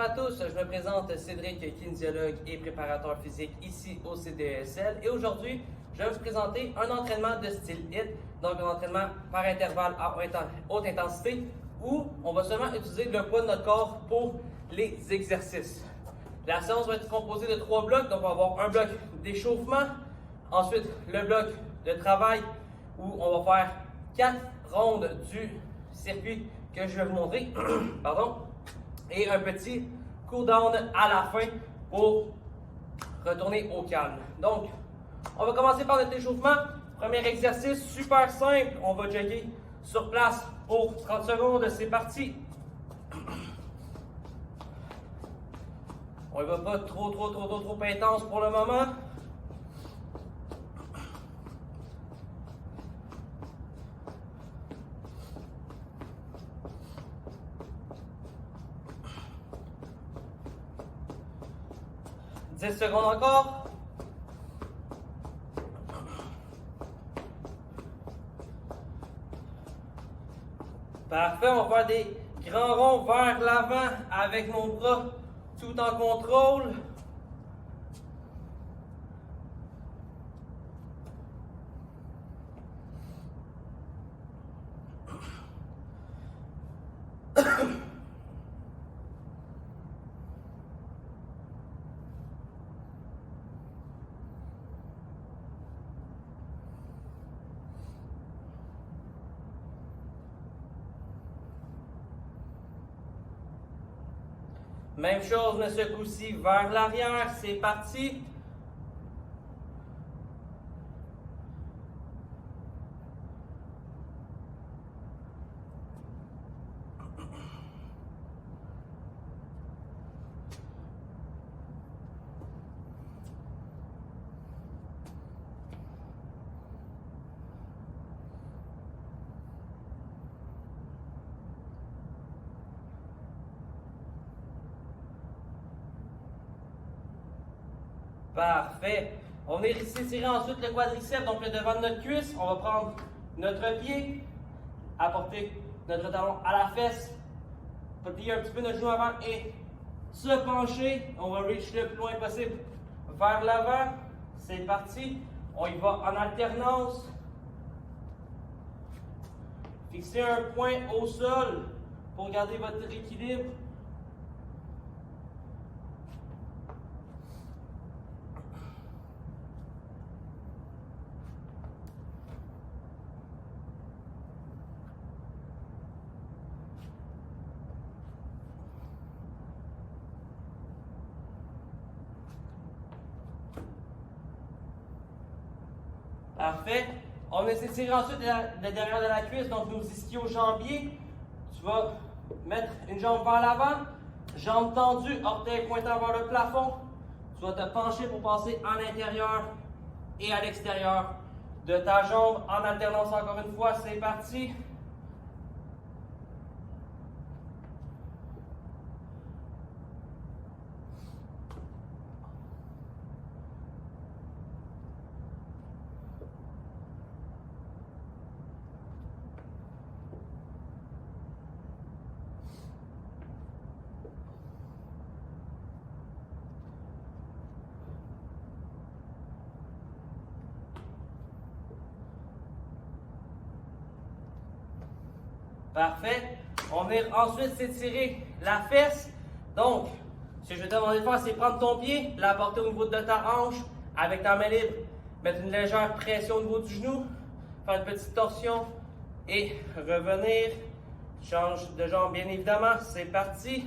Bonjour à tous, je me présente Cédric, kinésiologue et préparateur physique ici au CDESL. Et aujourd'hui, je vais vous présenter un entraînement de style HIIT, donc un entraînement par intervalle à haute intensité, où on va seulement utiliser le poids de notre corps pour les exercices. La séance va être composée de 3 blocs, donc on va avoir un bloc d'échauffement, ensuite le bloc de travail où on va faire 4 rondes du circuit que je vais vous montrer, pardon, et un petit cool-down à la fin pour retourner au calme. Donc, on va commencer par notre échauffement. Premier exercice super simple, on va jogger sur place pour 30 secondes, c'est parti. On ne va pas trop intense pour le moment. « 10 secondes encore. Parfait, on va faire des grands ronds vers l'avant avec mon bras tout en contrôle. Même chose, mais ce coup-ci vers l'arrière, c'est parti. Parfait. On va venir ici tirer ensuite le quadriceps, donc le devant de notre cuisse. On va prendre notre pied, apporter notre talon à la fesse, plier un petit peu notre genou avant et se pencher. On va reach le plus loin possible vers l'avant. C'est parti. On y va en alternance. Fixez un point au sol pour garder votre équilibre. Parfait. On va s'étirer ensuite le derrière de la cuisse, donc nos ischio-jambiers. Tu vas mettre une jambe vers l'avant, jambe tendue, orteil pointant vers le plafond. Tu vas te pencher pour passer à l'intérieur et à l'extérieur de ta jambe en alternance encore une fois. C'est parti. Parfait. On va ensuite s'étirer la fesse. Donc, ce que je vais te demander de faire, c'est prendre ton pied, l'apporter au niveau de ta hanche avec ta main libre, mettre une légère pression au niveau du genou, faire une petite torsion et revenir. Change de jambe, bien évidemment. C'est parti.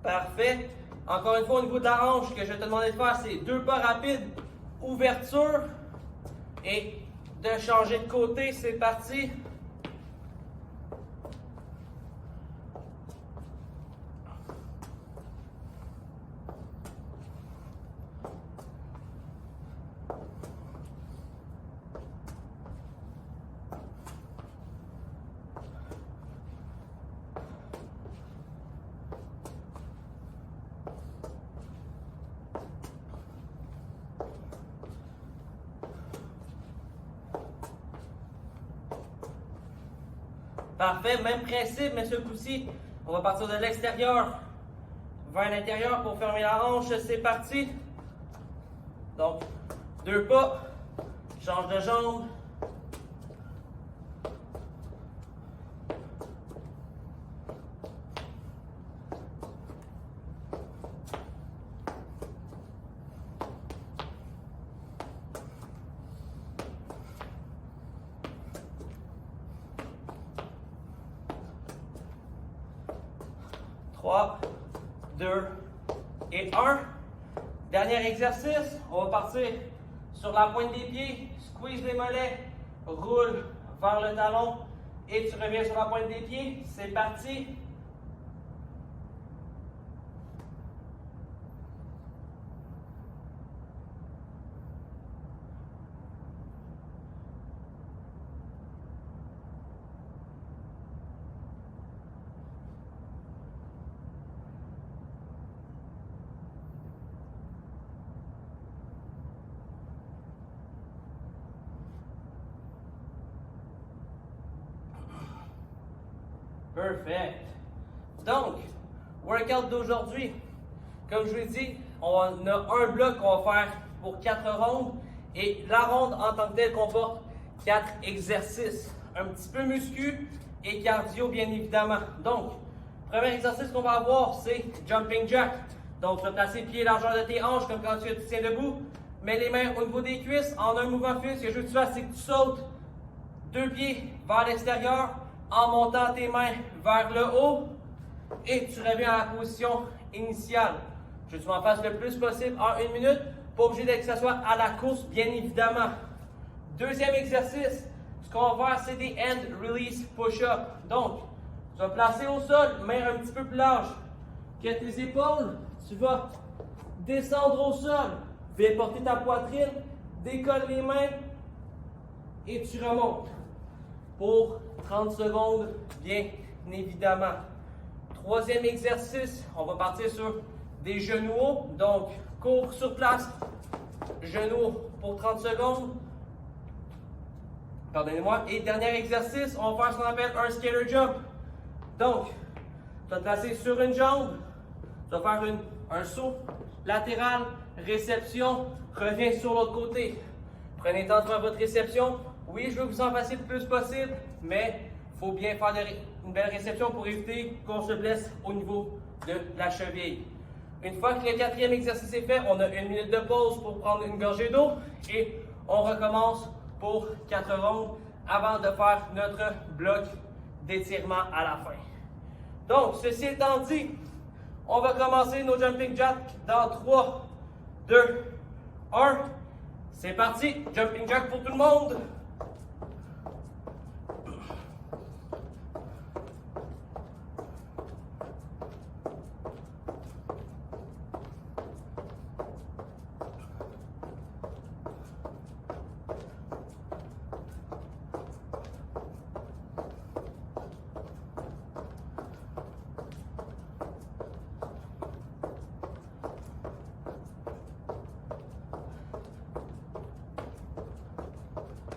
Parfait. Encore une fois, au niveau de la hanche, ce que je vais te demander de faire, c'est 2 pas rapides, ouverture, et de changer de côté. C'est parti. Parfait, même principe, mais ce coup-ci, on va partir de l'extérieur vers l'intérieur pour fermer la hanche. C'est parti. Donc, 2 pas, change de jambe. Trois, 2 et 1. Dernier exercice, on va partir sur la pointe des pieds, squeeze les mollets, roule vers le talon et tu reviens sur la pointe des pieds. C'est parti. Perfect. Donc, workout d'aujourd'hui, comme je vous l'ai dit, on a un bloc qu'on va faire pour 4 rondes et la ronde en tant que telle comporte 4 exercices. Un petit peu muscu et cardio bien évidemment. Donc, premier exercice qu'on va avoir, c'est jumping jack. Donc, tu vas placer pied largeur de tes hanches comme quand tu tiens debout. Mets les mains au niveau des cuisses en un mouvement fluide. Ce que je veux que tu fasses, c'est que tu sautes 2 pieds vers l'extérieur en montant tes mains vers le haut et tu reviens à la position initiale. Je veux que tu m'en fasses le plus possible en 1 minute. Pas obligé d'être que ce soit à la course, bien évidemment. Deuxième exercice, ce qu'on va faire, c'est des hand release push-up. Donc, tu vas placer au sol, main un petit peu plus large que tes épaules. Tu vas descendre au sol, viens porter ta poitrine, décolle les mains et tu remontes pour 30 secondes, bien évidemment. Troisième exercice, on va partir sur des genoux hauts. Donc, cours sur place, genoux pour 30 secondes. Pardonnez-moi. Et dernier exercice, on va faire ce qu'on appelle un skater jump. Donc, tu vas te placer sur une jambe, tu vas faire un saut latéral, réception, reviens sur l'autre côté. Prenez le temps de faire votre réception. Oui, je veux que vous en fassiez le plus possible, mais il faut bien faire une belle réception pour éviter qu'on se blesse au niveau de la cheville. Une fois que le quatrième exercice est fait, on a 1 minute de pause pour prendre une gorgée d'eau et on recommence pour 4 rondes avant de faire notre bloc d'étirement à la fin. Donc, ceci étant dit, on va commencer nos jumping jacks dans 3, 2, 1. C'est parti, jumping jack pour tout le monde.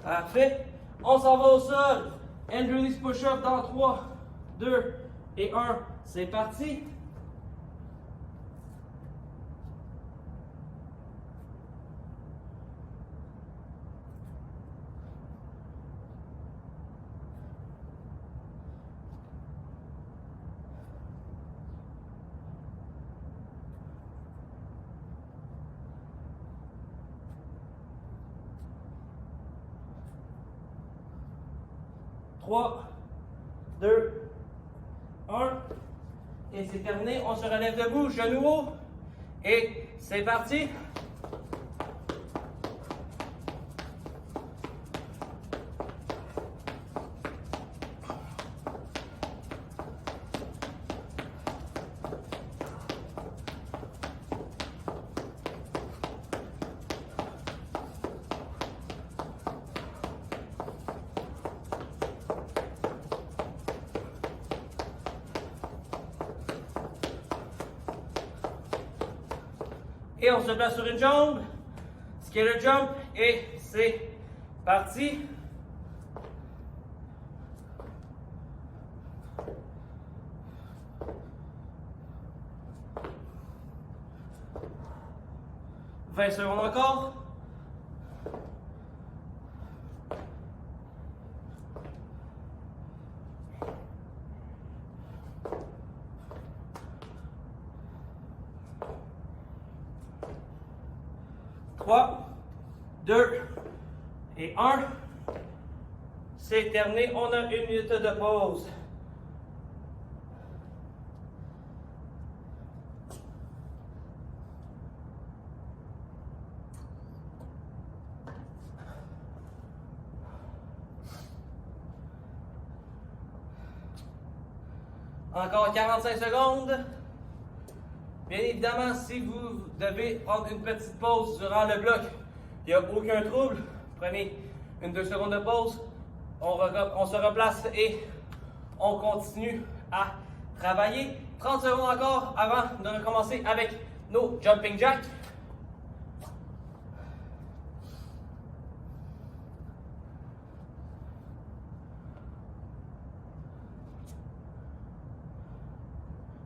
Parfait. On s'en va au sol. Hand release push-up dans 3, 2 et 1. C'est parti. Trois, 2, 1. Et c'est terminé. On se relève debout, genoux hauts. Et c'est parti. Et on se place sur une jambe, skater jump, et c'est parti. 20 secondes encore. Trois, 2 et 1. C'est terminé. On a 1 minute de pause. Encore 45 secondes. Bien évidemment, si vous devez prendre une petite pause durant le bloc, il n'y a aucun trouble. Prenez 1-2 secondes de pause. On se replace et on continue à travailler. 30 secondes encore avant de recommencer avec nos jumping jacks.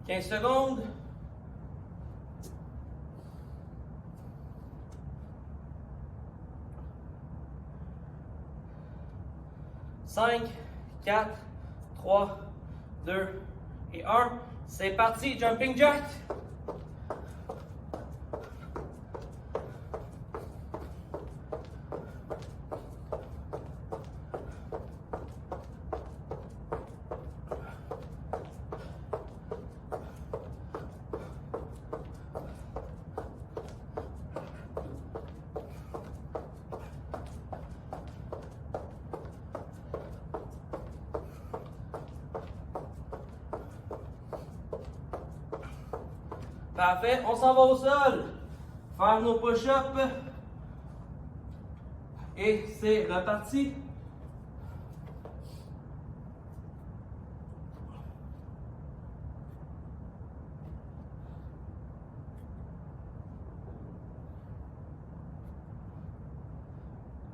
« 15 secondes. 5, 4, 3, 2 et 1. C'est parti, jumping jack. Parfait, on s'en va au sol. Faire nos push-ups. Et c'est reparti.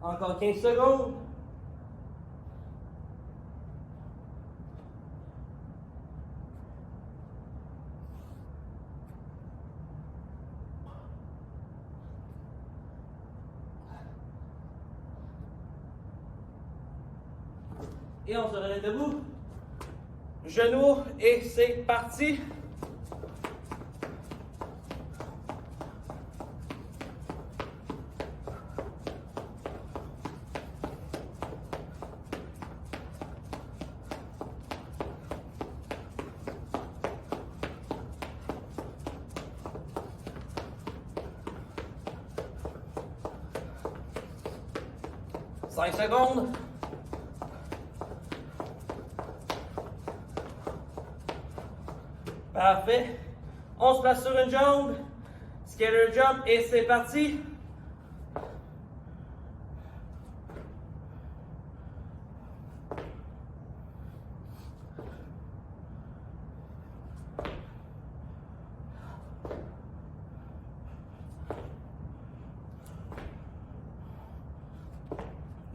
Encore 15 secondes. Et on se relève debout. Genoux et c'est parti. Cinq secondes. Parfait. On se place sur une jambe. Skater jump et c'est parti.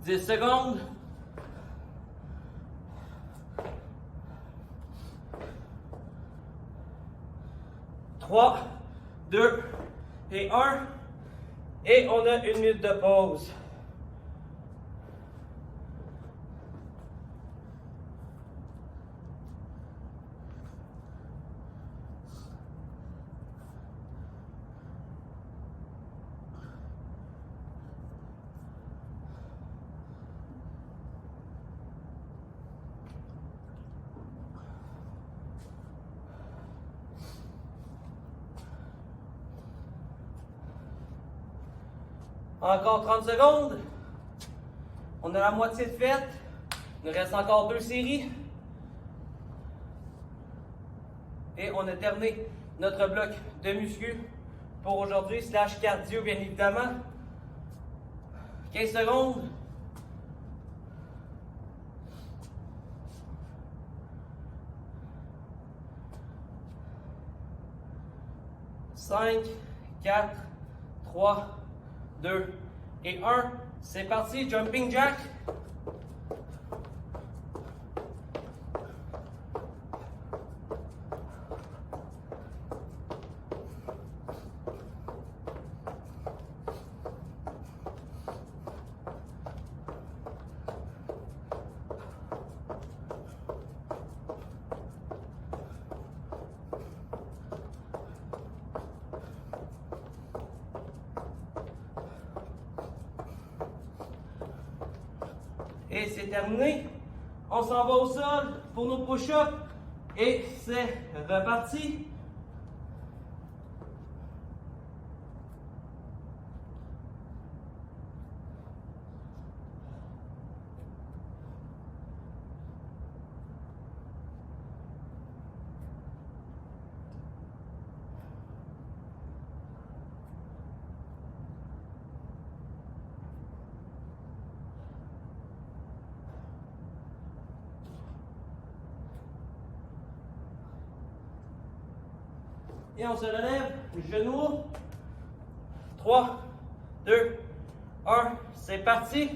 Dix secondes. 3, 2 et 1. Et on a 1 minute de pause. Encore 30 secondes. On a la moitié de faite. Il nous reste encore 2 séries. Et on a terminé notre bloc de muscu pour aujourd'hui, slash cardio bien évidemment. 15 secondes. 5, 4, 3, 2 et 1. C'est parti, jumping jack. Et c'est terminé. On s'en va au sol pour nos push-ups. Et c'est reparti. Et on se relève, genoux. 3, 2, 1, c'est parti.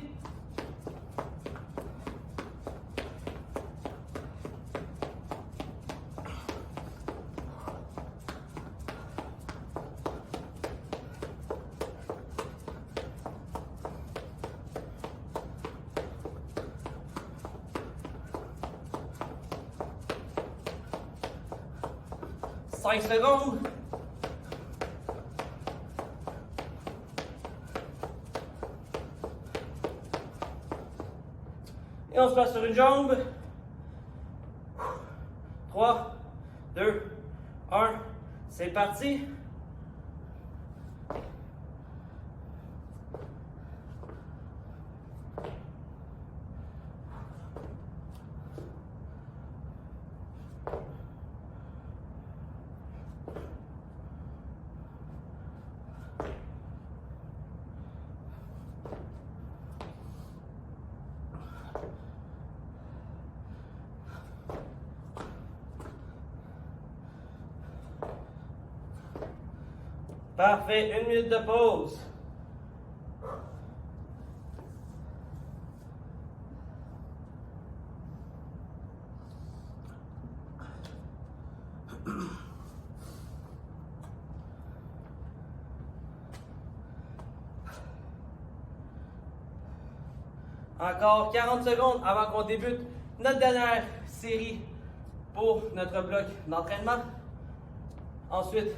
Cinq secondes. Et on se passe sur une jambe. 3, 2, 1, c'est parti. Parfait, 1 minute de pause. Encore 40 secondes avant qu'on débute notre dernière série pour notre bloc d'entraînement. Ensuite,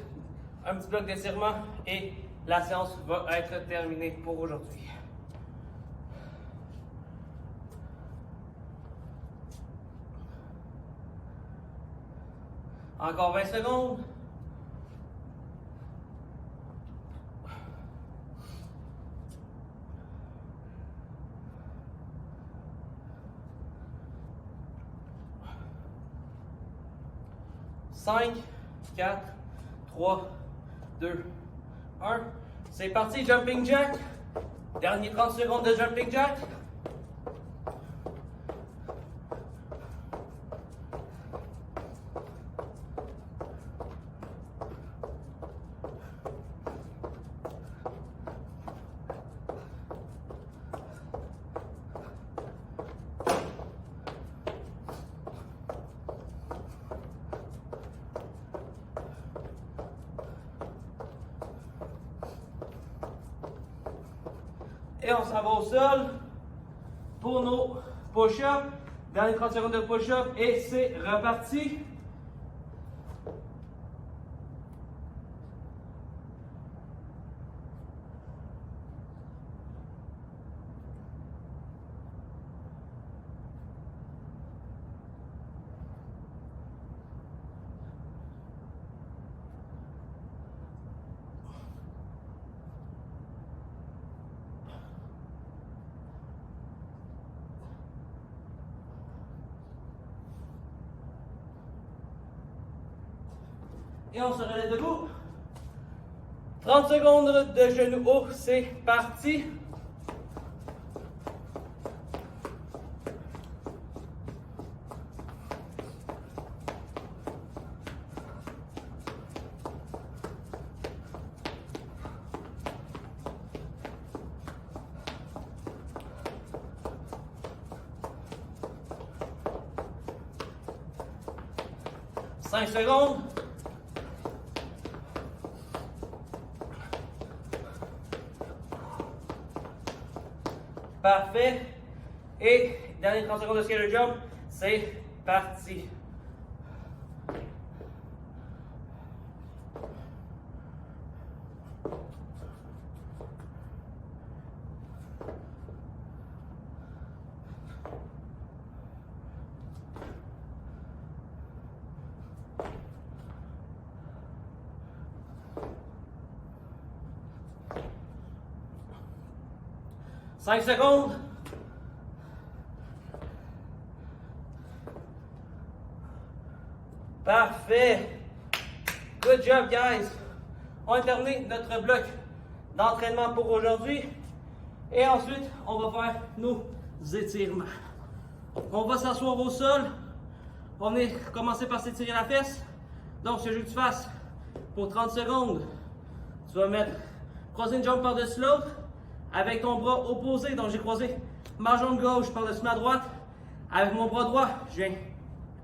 un petit bloc d'étirement et la séance va être terminée pour aujourd'hui. Encore 20 secondes. Cinq, 4, 3, 2, 1. C'est parti, jumping jack. Dernier 30 secondes de jumping jack. Et on s'en va au sol pour nos push-ups. Dernier 30 secondes de push-up et c'est reparti. Et on se relève debout. 30 secondes de genoux hauts, c'est parti. Cinq secondes. Parfait. Et dernier 30 secondes de scalar jump, c'est parti. 5 secondes. Parfait. Good job, guys. On a terminé notre bloc d'entraînement pour aujourd'hui. Et ensuite, on va faire nos étirements. On va s'asseoir au sol. On va commencer par s'étirer la fesse. Donc, ce que je veux que tu fasses pour 30 secondes, tu vas mettre croiser une jambe par-dessus l'autre avec ton bras opposé. Donc, j'ai croisé ma jambe gauche par-dessus ma droite. Avec mon bras droit, je viens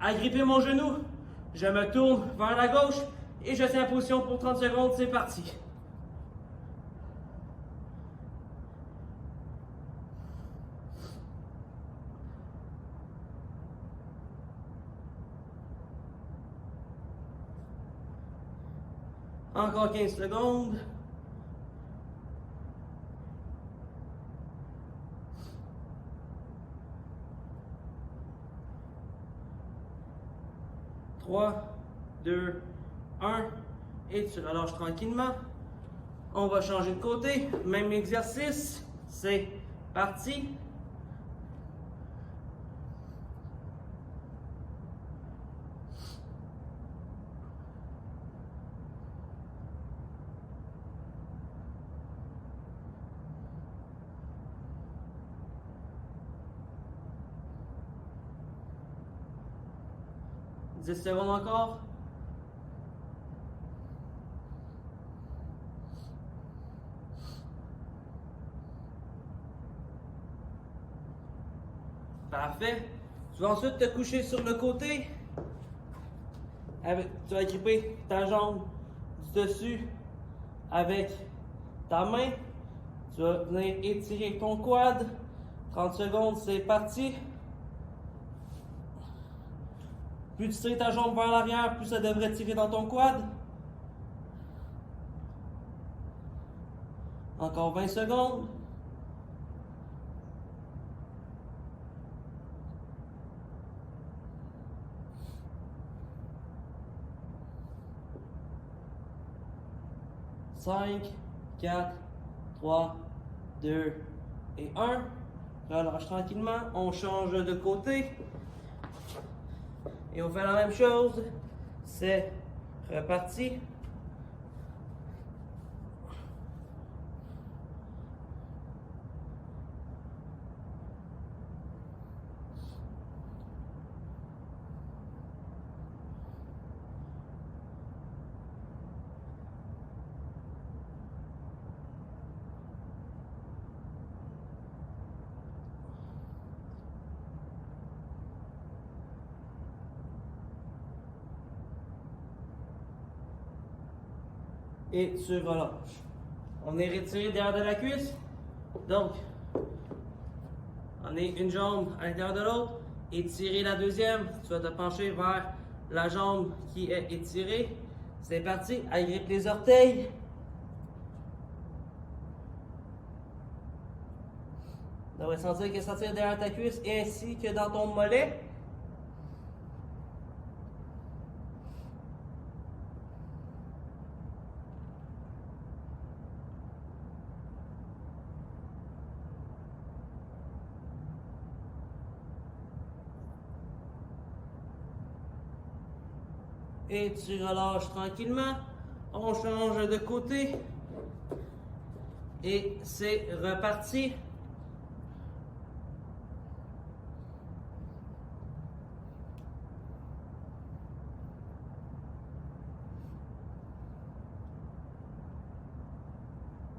agripper mon genou. Je me tourne vers la gauche et je tiens en position pour 30 secondes. C'est parti. Encore 15 secondes. Trois, 2, 1. Et tu relâches tranquillement. On va changer de côté. Même exercice. C'est parti. Dix secondes encore. Parfait. Tu vas ensuite te coucher sur le côté. Tu vas gripper ta jambe du dessus avec ta main. Tu vas venir étirer ton quad. 30 secondes, c'est parti. Plus tu tires ta jambe vers l'arrière, plus ça devrait tirer dans ton quad. Encore 20 secondes. Cinq, 4, 3, 2 et 1. Relâche tranquillement. On change de côté. Et on fait la même chose. C'est reparti. Et tu relâches. On est retiré derrière de la cuisse. Donc, on est une jambe à l'intérieur de l'autre. Étirer la deuxième. Tu vas te pencher vers la jambe qui est étirée. C'est parti. Agrippe les orteils. Tu devrais sentir que ça tire derrière ta cuisse ainsi que dans ton mollet. Et tu relâches tranquillement. On change de côté. Et c'est reparti.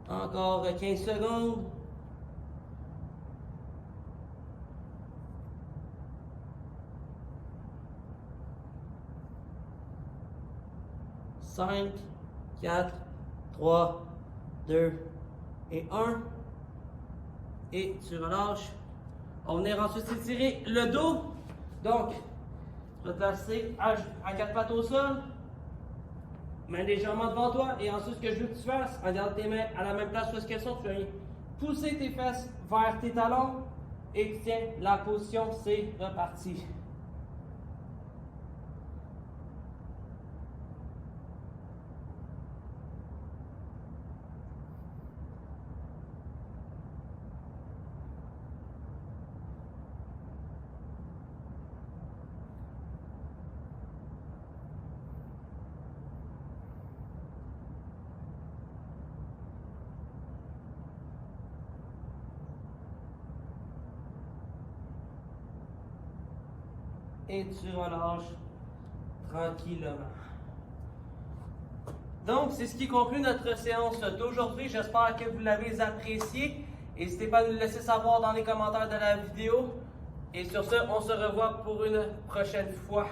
Encore 15 secondes. Cinq, 4, 3, 2 et 1. Et tu relâches. On va venir ensuite étirer le dos. Donc, tu vas te placer à quatre pattes au sol. Main légèrement devant toi. Et ensuite, ce que je veux que tu fasses, en gardant tes mains à la même place où est-ce qu'elles sont, tu vas pousser tes fesses vers tes talons. Et tu tiens la position, c'est reparti. et tu relâches tranquillement. Donc, c'est ce qui conclut notre séance d'aujourd'hui. J'espère que vous l'avez apprécié. N'hésitez pas à nous le laisser savoir dans les commentaires de la vidéo. Et sur ce, on se revoit pour une prochaine fois.